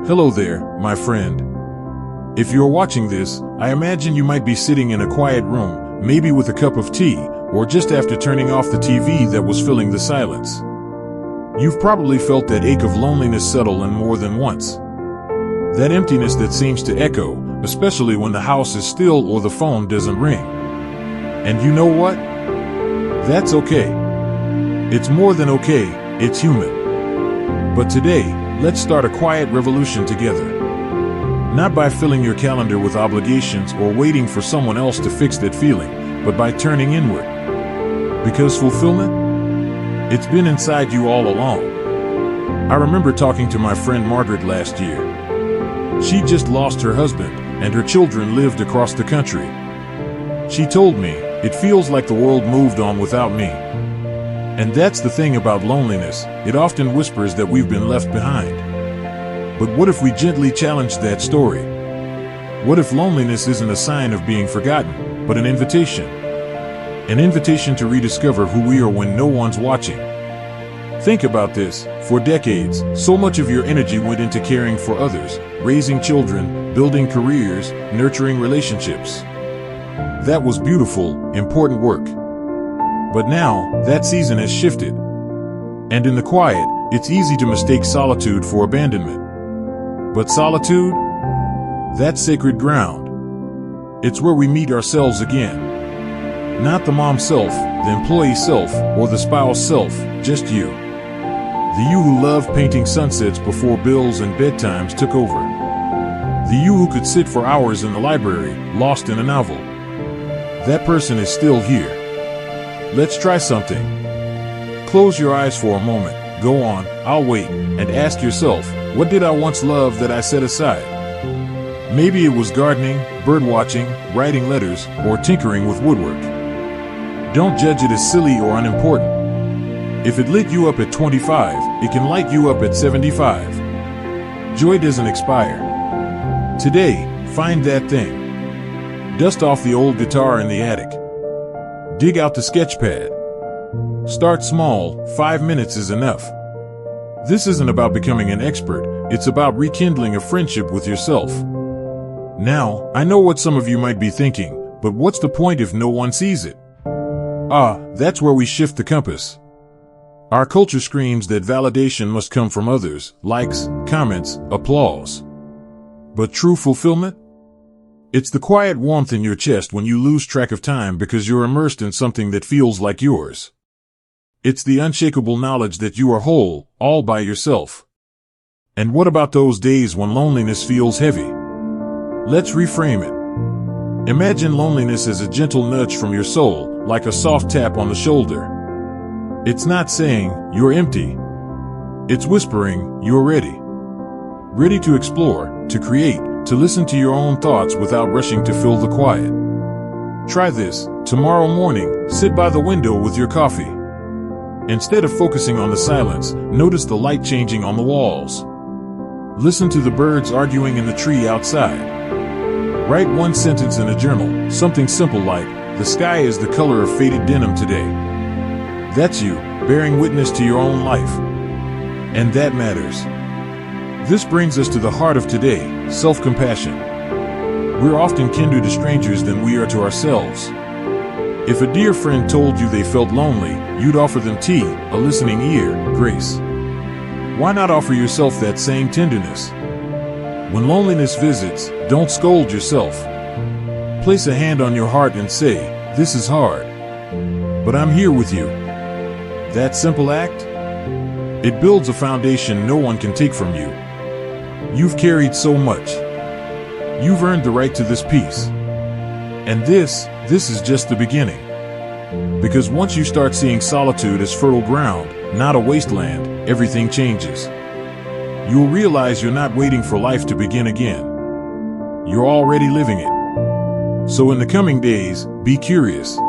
Hello there, my friend. If you're watching this, I imagine you might be sitting in a quiet room, maybe with a cup of tea, or just after turning off the TV that was filling the silence. You've probably felt that ache of loneliness settle in more than once. That emptiness that seems to echo, especially when the house is still or the phone doesn't ring. And you know what? That's okay. It's more than okay, it's human. But today, let's start a quiet revolution together. Not by filling your calendar with obligations or waiting for someone else to fix that feeling, but by turning inward. Because fulfillment? It's been inside you all along. I remember talking to my friend Margaret last year. She just lost her husband, and her children lived across the country. She told me, "It feels like the world moved on without me." And that's the thing about loneliness, it often whispers that we've been left behind. But what if we gently challenge that story? What if loneliness isn't a sign of being forgotten, but an invitation? An invitation to rediscover who we are when no one's watching. Think about this. For decades, so much of your energy went into caring for others, raising children, building careers, nurturing relationships. That was beautiful, important work. But now, that season has shifted. And in the quiet, it's easy to mistake solitude for abandonment. But solitude? That's sacred ground. It's where we meet ourselves again. Not the mom self, the employee self, or the spouse self, just you. The you who loved painting sunsets before bills and bedtimes took over. The you who could sit for hours in the library, lost in a novel. That person is still here. Let's try something. Close your eyes for a moment, go on, I'll wait, and ask yourself, what did I once love that I set aside? Maybe it was gardening, bird watching, writing letters, or tinkering with woodwork. Don't judge it as silly or unimportant. If it lit you up at 25, it can light you up at 75. Joy doesn't expire. Today, find that thing. Dust off the old guitar in the attic. Dig out the sketch pad. Start small, 5 minutes is enough. This isn't about becoming an expert, it's about rekindling a friendship with yourself. Now, I know what some of you might be thinking, but what's the point if no one sees it? That's where we shift the compass. Our culture screams that validation must come from others, likes, comments, applause. But true fulfillment? It's the quiet warmth in your chest when you lose track of time because you're immersed in something that feels like yours. It's the unshakable knowledge that you are whole, all by yourself. And what about those days when loneliness feels heavy? Let's reframe it. Imagine loneliness as a gentle nudge from your soul, like a soft tap on the shoulder. It's not saying, you're empty. It's whispering, you're ready. Ready to explore, to create, to listen to your own thoughts without rushing to fill the quiet. Try this. Tomorrow morning, sit by the window with your coffee. Instead of focusing on the silence, notice the light changing on the walls. Listen to the birds arguing in the tree outside. Write one sentence in a journal, something simple like, "The sky is the color of faded denim today." That's you, bearing witness to your own life. And that matters. This brings us to the heart of today, self-compassion. We're often kinder to strangers than we are to ourselves. If a dear friend told you they felt lonely, you'd offer them tea, a listening ear, grace. Why not offer yourself that same tenderness? When loneliness visits, don't scold yourself. Place a hand on your heart and say, "This is hard, but I'm here with you." That simple act? It builds a foundation no one can take from you. You've carried so much. You've earned the right to this peace. And this is just the beginning. Because once you start seeing solitude as fertile ground, not a wasteland, everything changes. You'll realize you're not waiting for life to begin again. You're already living it. So in the coming days, be curious.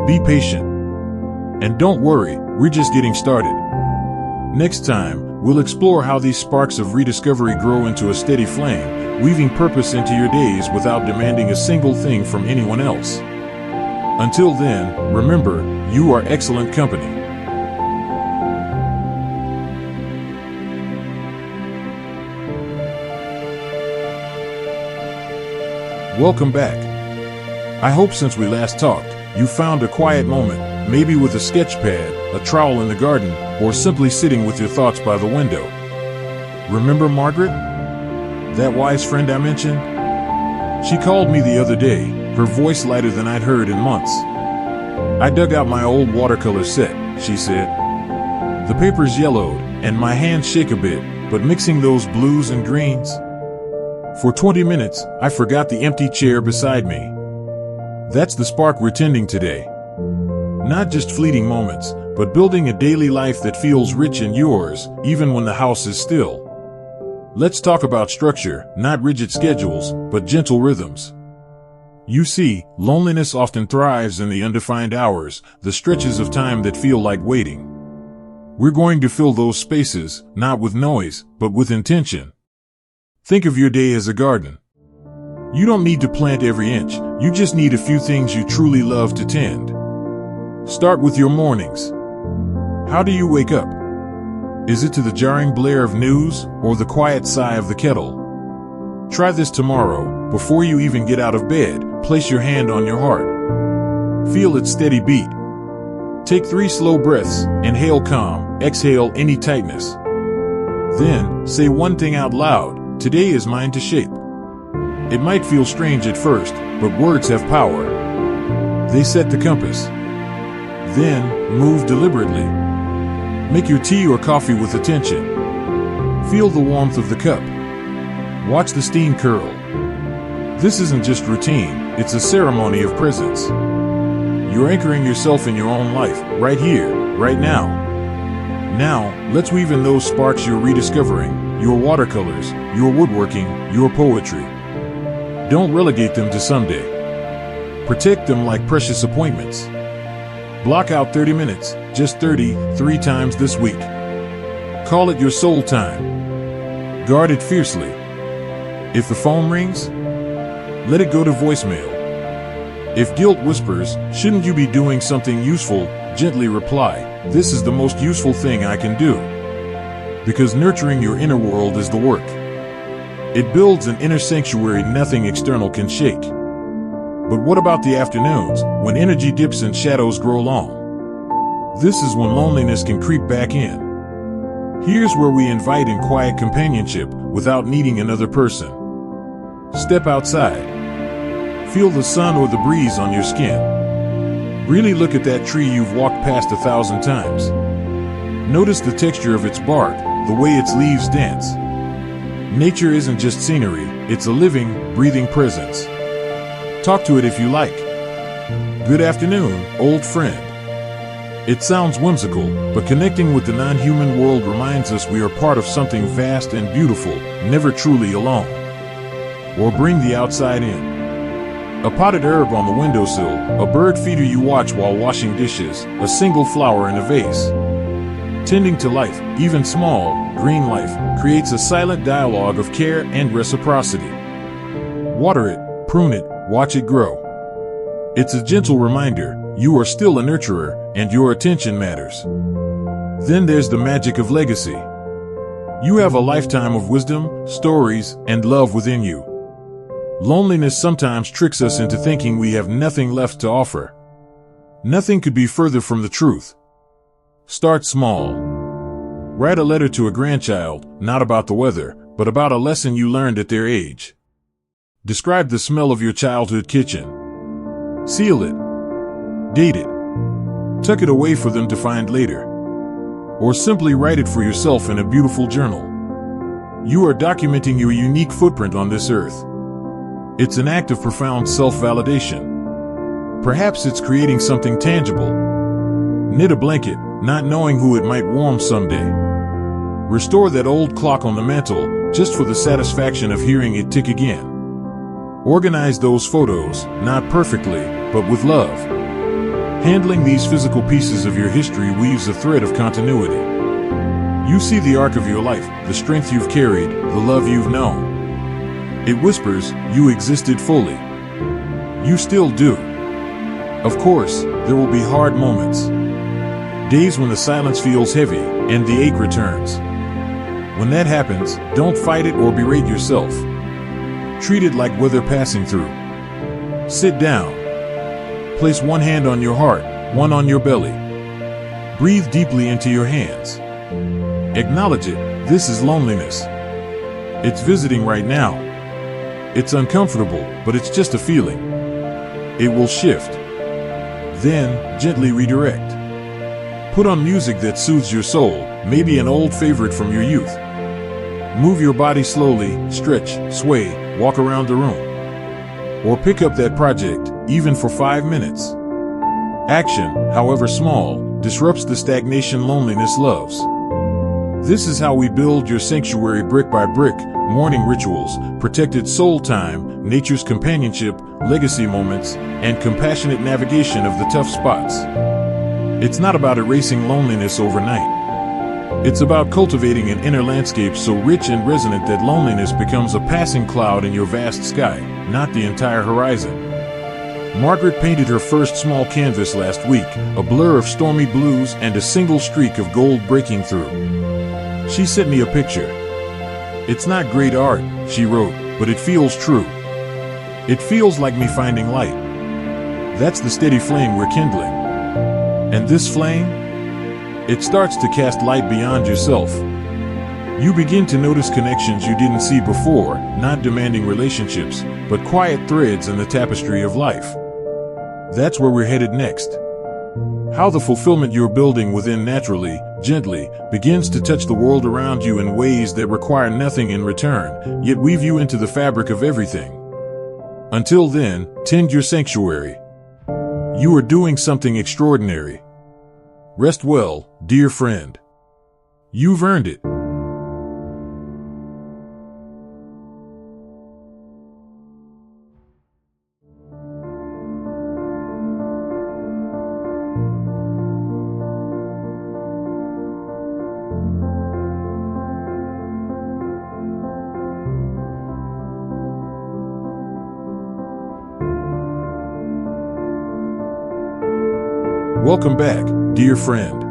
Be patient. And don't worry, we're just getting started. Next time, we'll explore how these sparks of rediscovery grow into a steady flame, weaving purpose into your days without demanding a single thing from anyone else. Until then, remember, you are excellent company. Welcome back. I hope since we last talked, you found a quiet moment, maybe with a sketch pad, a trowel in the garden, or simply sitting with your thoughts by the window. Remember Margaret? That wise friend I mentioned? She called me the other day, her voice lighter than I'd heard in months. I dug out my old watercolor set, she said. The paper's yellowed, and my hands shake a bit, but mixing those blues and greens. For 20 minutes, I forgot the empty chair beside me. That's the spark we're tending today. Not just fleeting moments, but building a daily life that feels rich and yours, even when the house is still. Let's talk about structure, not rigid schedules, but gentle rhythms. You see, loneliness often thrives in the undefined hours, the stretches of time that feel like waiting. We're going to fill those spaces, not with noise, but with intention. Think of your day as a garden. You don't need to plant every inch, you just need a few things you truly love to tend. Start with your mornings. How do you wake up? Is it to the jarring blare of news, or the quiet sigh of the kettle? Try this tomorrow. Before you even get out of bed, place your hand on your heart. Feel its steady beat. Take 3 slow breaths, inhale calm, exhale any tightness. Then, say one thing out loud, today is mine to shape. It might feel strange at first, but words have power. They set the compass. Then, move deliberately. Make your tea or coffee with attention. Feel the warmth of the cup. Watch the steam curl. This isn't just routine, it's a ceremony of presence. You're anchoring yourself in your own life, right here, right now. Now, let's weave in those sparks you're rediscovering, your watercolors, your woodworking, your poetry. Don't relegate them to someday. Protect them like precious appointments. Block out 30 minutes, just 30, 3 times this week. Call it your soul time. Guard it fiercely. If the phone rings, let it go to voicemail. If guilt whispers, shouldn't you be doing something useful, gently reply, this is the most useful thing I can do. Because nurturing your inner world is the work. It builds an inner sanctuary nothing external can shake. But what about the afternoons, when energy dips and shadows grow long? This is when loneliness can creep back in. Here's where we invite in quiet companionship without needing another person. Step outside. Feel the sun or the breeze on your skin. Really look at that tree you've walked past 1,000 times. Notice the texture of its bark, the way its leaves dance. Nature isn't just scenery, it's a living, breathing presence. Talk to it if you like. Good afternoon, old friend. It sounds whimsical, but connecting with the non-human world reminds us we are part of something vast and beautiful, never truly alone. Or bring the outside in. A potted herb on the windowsill, a bird feeder you watch while washing dishes, a single flower in a vase. Tending to life, even small, green life, creates a silent dialogue of care and reciprocity. Water it, prune it, watch it grow. It's a gentle reminder, you are still a nurturer, and your attention matters. Then there's the magic of legacy. You have a lifetime of wisdom, stories, and love within you. Loneliness sometimes tricks us into thinking we have nothing left to offer. Nothing could be further from the truth. Start small. Write a letter to a grandchild, not about the weather, but about a lesson you learned at their age. Describe the smell of your childhood kitchen. Seal it. Date it. Tuck it away for them to find later. Or simply write it for yourself in a beautiful journal. You are documenting your unique footprint on this earth. It's an act of profound self-validation. Perhaps it's creating something tangible. Knit a blanket, not knowing who it might warm someday. Restore that old clock on the mantle, just for the satisfaction of hearing it tick again. Organize those photos, not perfectly, but with love. Handling these physical pieces of your history weaves a thread of continuity. You see the arc of your life, the strength you've carried, the love you've known. It whispers, you existed fully. You still do. Of course, there will be hard moments. Days when the silence feels heavy, and the ache returns. When that happens, don't fight it or berate yourself. Treat it like weather passing through. Sit down. Place one hand on your heart, one on your belly. Breathe deeply into your hands. Acknowledge it. This is loneliness. It's visiting right now. It's uncomfortable, but it's just a feeling. It will shift. Then, gently redirect. Put on music that soothes your soul, maybe an old favorite from your youth. Move your body slowly, stretch, sway, walk around the room. Or pick up that project, even for 5 minutes. Action, however small, disrupts the stagnation loneliness loves. This is how we build your sanctuary brick by brick: morning rituals, protected soul time, nature's companionship, legacy moments, and compassionate navigation of the tough spots. It's not about erasing loneliness overnight. It's about cultivating an inner landscape so rich and resonant that loneliness becomes a passing cloud in your vast sky, not the entire horizon. Margaret painted her first small canvas last week, a blur of stormy blues and a single streak of gold breaking through. She sent me a picture. "It's not great art," she wrote, "but it feels true. It feels like me finding light. That's the steady flame we're kindling. And this flame? It starts to cast light beyond yourself. You begin to notice connections you didn't see before, not demanding relationships, but quiet threads in the tapestry of life. That's where we're headed next. How the fulfillment you're building within naturally, gently, begins to touch the world around you in ways that require nothing in return, yet weave you into the fabric of everything. Until then, tend your sanctuary. You are doing something extraordinary. Rest well, dear friend. You've earned it. Welcome back, dear friend.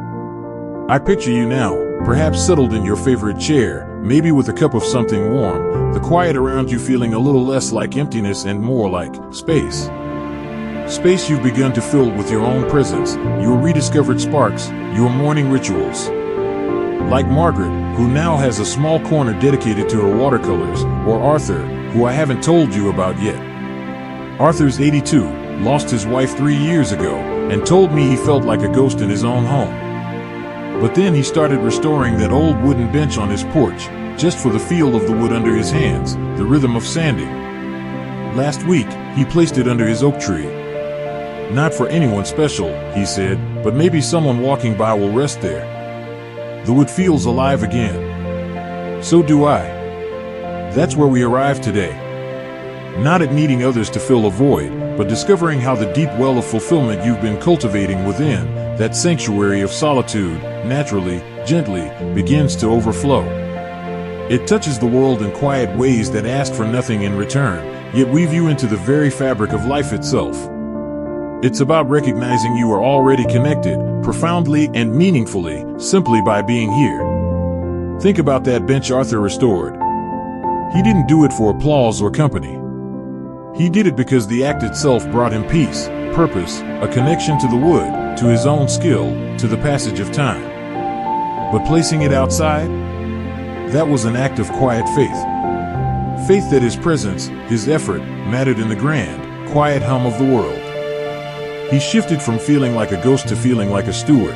I picture you now, perhaps settled in your favorite chair, maybe with a cup of something warm, the quiet around you feeling a little less like emptiness and more like space. Space you've begun to fill with your own presence, your rediscovered sparks, your morning rituals. Like Margaret, who now has a small corner dedicated to her watercolors, or Arthur, who I haven't told you about yet. Arthur's 82, lost his wife 3 years ago, and told me he felt like a ghost in his own home. But then he started restoring that old wooden bench on his porch, just for the feel of the wood under his hands, the rhythm of sanding. Last week, he placed it under his oak tree. Not for anyone special, he said, but maybe someone walking by will rest there. The wood feels alive again. So do I. That's where we arrive today. Not at needing others to fill a void, but discovering how the deep well of fulfillment you've been cultivating within, that sanctuary of solitude, naturally, gently, begins to overflow. It touches the world in quiet ways that ask for nothing in return, yet weave you into the very fabric of life itself. It's about recognizing you are already connected, profoundly and meaningfully, simply by being here. Think about that bench Arthur restored. He didn't do it for applause or company. He did it because the act itself brought him peace, purpose, a connection to the wood, to his own skill, to the passage of time. But placing it outside? That was an act of quiet faith. Faith that his presence, his effort, mattered in the grand, quiet hum of the world. He shifted from feeling like a ghost to feeling like a steward,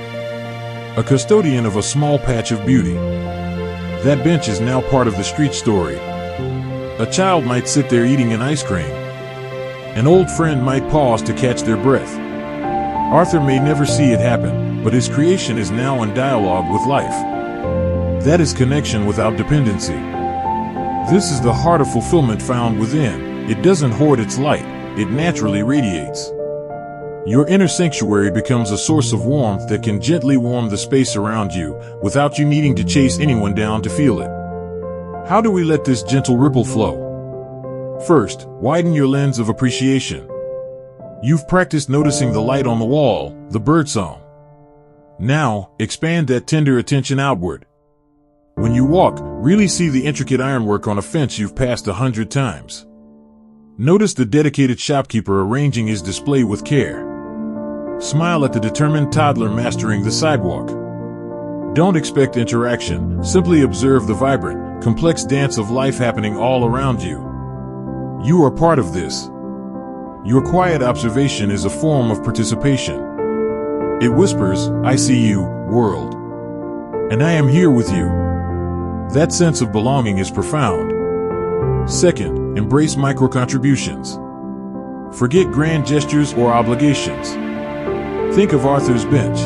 a custodian of a small patch of beauty. That bench is now part of the street story. A child might sit there eating an ice cream. An old friend might pause to catch their breath. Arthur may never see it happen, but his creation is now in dialogue with life. That is connection without dependency. This is the heart of fulfillment found within. It doesn't hoard its light, it naturally radiates. Your inner sanctuary becomes a source of warmth that can gently warm the space around you, without you needing to chase anyone down to feel it. How do we let this gentle ripple flow? First, widen your lens of appreciation. You've practiced noticing the light on the wall, the birdsong. Now, expand that tender attention outward. When you walk, really see the intricate ironwork on a fence you've passed 100 times. Notice the dedicated shopkeeper arranging his display with care. Smile at the determined toddler mastering the sidewalk. Don't expect interaction, simply observe the vibrant, complex dance of life happening all around you. You are part of this. Your quiet observation is a form of participation. It whispers, "I see you, world. And I am here with you." That sense of belonging is profound. Second, embrace micro-contributions. Forget grand gestures or obligations. Think of Arthur's bench.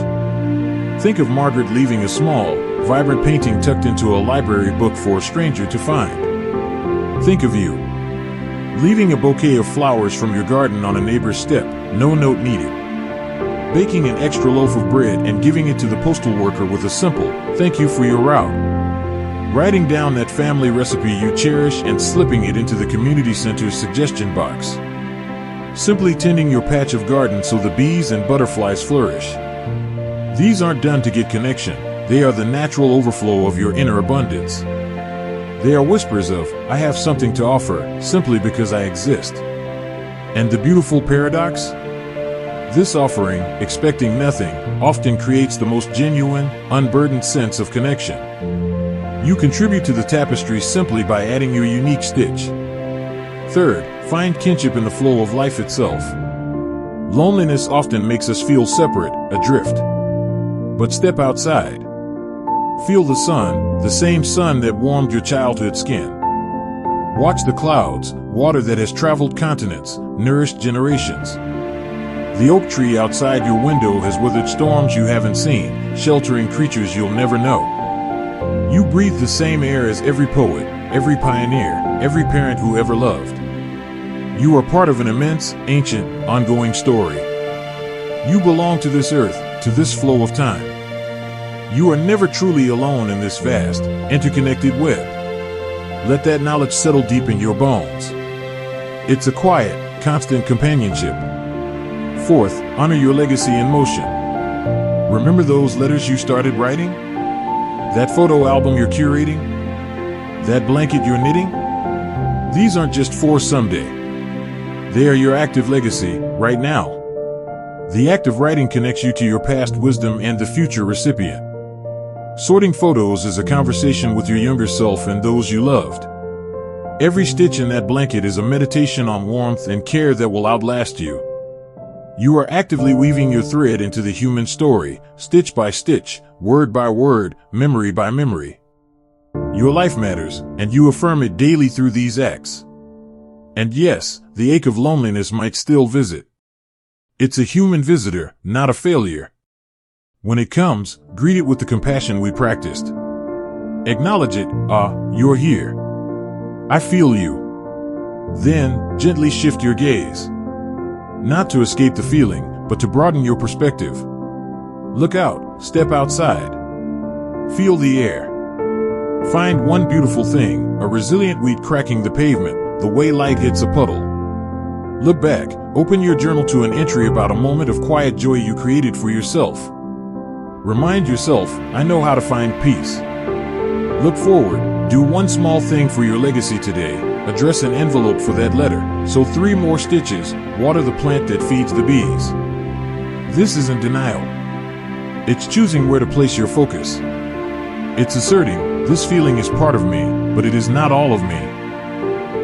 Think of Margaret leaving a small, vibrant painting tucked into a library book for a stranger to find. Think of you. Leaving a bouquet of flowers from your garden on a neighbor's step, no note needed. Baking an extra loaf of bread and giving it to the postal worker with a simple, "Thank you for your route." Writing down that family recipe you cherish and slipping it into the community center's suggestion box. Simply tending your patch of garden so the bees and butterflies flourish. These aren't done to get connection, they are the natural overflow of your inner abundance. They are whispers of, "I have something to offer, simply because I exist." And the beautiful paradox? This offering, expecting nothing, often creates the most genuine, unburdened sense of connection. You contribute to the tapestry simply by adding your unique stitch. Third, find kinship in the flow of life itself. Loneliness often makes us feel separate, adrift. But step outside. Feel the sun, the same sun that warmed your childhood skin. Watch the clouds, water that has traveled continents, nourished generations. The oak tree outside your window has weathered storms you haven't seen, sheltering creatures you'll never know. You breathe the same air as every poet, every pioneer, every parent who ever loved. You are part of an immense, ancient, ongoing story. You belong to this earth, to this flow of time. You are never truly alone in this vast, interconnected web. Let that knowledge settle deep in your bones. It's a quiet, constant companionship. Fourth, honor your legacy in motion. Remember those letters you started writing? That photo album you're curating? That blanket you're knitting? These aren't just for someday. They are your active legacy, right now. The act of writing connects you to your past wisdom and the future recipient. Sorting photos is a conversation with your younger self and those you loved. Every stitch in that blanket is a meditation on warmth and care that will outlast you. You are actively weaving your thread into the human story, stitch by stitch, word by word, memory by memory. Your life matters, and you affirm it daily through these acts. And yes, the ache of loneliness might still visit. It's a human visitor, not a failure. When it comes, greet it with the compassion we practiced. Acknowledge it, you're here. I feel you. Then, gently shift your gaze. Not to escape the feeling, but to broaden your perspective. Look out, step outside. Feel the air. Find one beautiful thing, a resilient weed cracking the pavement, the way light hits a puddle. Look back, open your journal to an entry about a moment of quiet joy you created for yourself. Remind yourself, I know how to find peace. Look forward, do one small thing for your legacy today, address an envelope for that letter, sew 3 more stitches, water the plant that feeds the bees. This isn't denial. It's choosing where to place your focus. It's asserting, this feeling is part of me, but it is not all of me.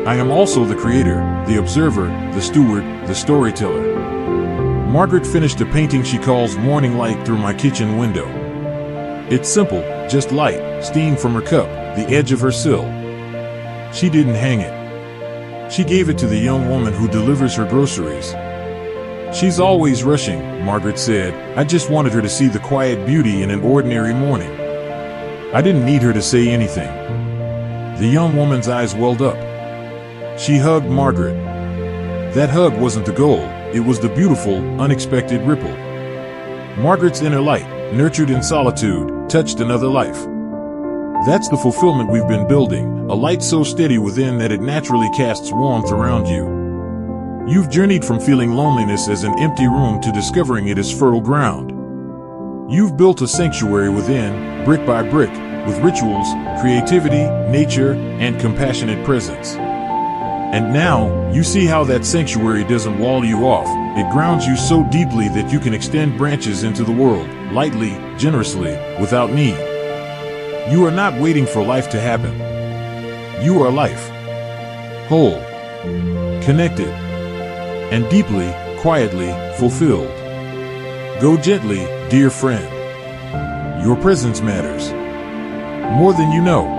I am also the creator, the observer, the steward, the storyteller. Margaret finished a painting she calls Morning Light through my kitchen window. It's simple, just light, steam from her cup, the edge of her sill. She didn't hang it. She gave it to the young woman who delivers her groceries. She's always rushing, Margaret said. I just wanted her to see the quiet beauty in an ordinary morning. I didn't need her to say anything. The young woman's eyes welled up. She hugged Margaret. That hug wasn't the goal, it was the beautiful, unexpected ripple. Margaret's inner light, nurtured in solitude, touched another life. That's the fulfillment we've been building, a light so steady within that it naturally casts warmth around you. You've journeyed from feeling loneliness as an empty room to discovering it as fertile ground. You've built a sanctuary within, brick by brick, with rituals, creativity, nature, and compassionate presence. And now, you see how that sanctuary doesn't wall you off. It grounds you so deeply that you can extend branches into the world, lightly, generously, without need. You are not waiting for life to happen. You are life. Whole, connected, and deeply, quietly, fulfilled. Go gently, dear friend. Your presence matters more than you know.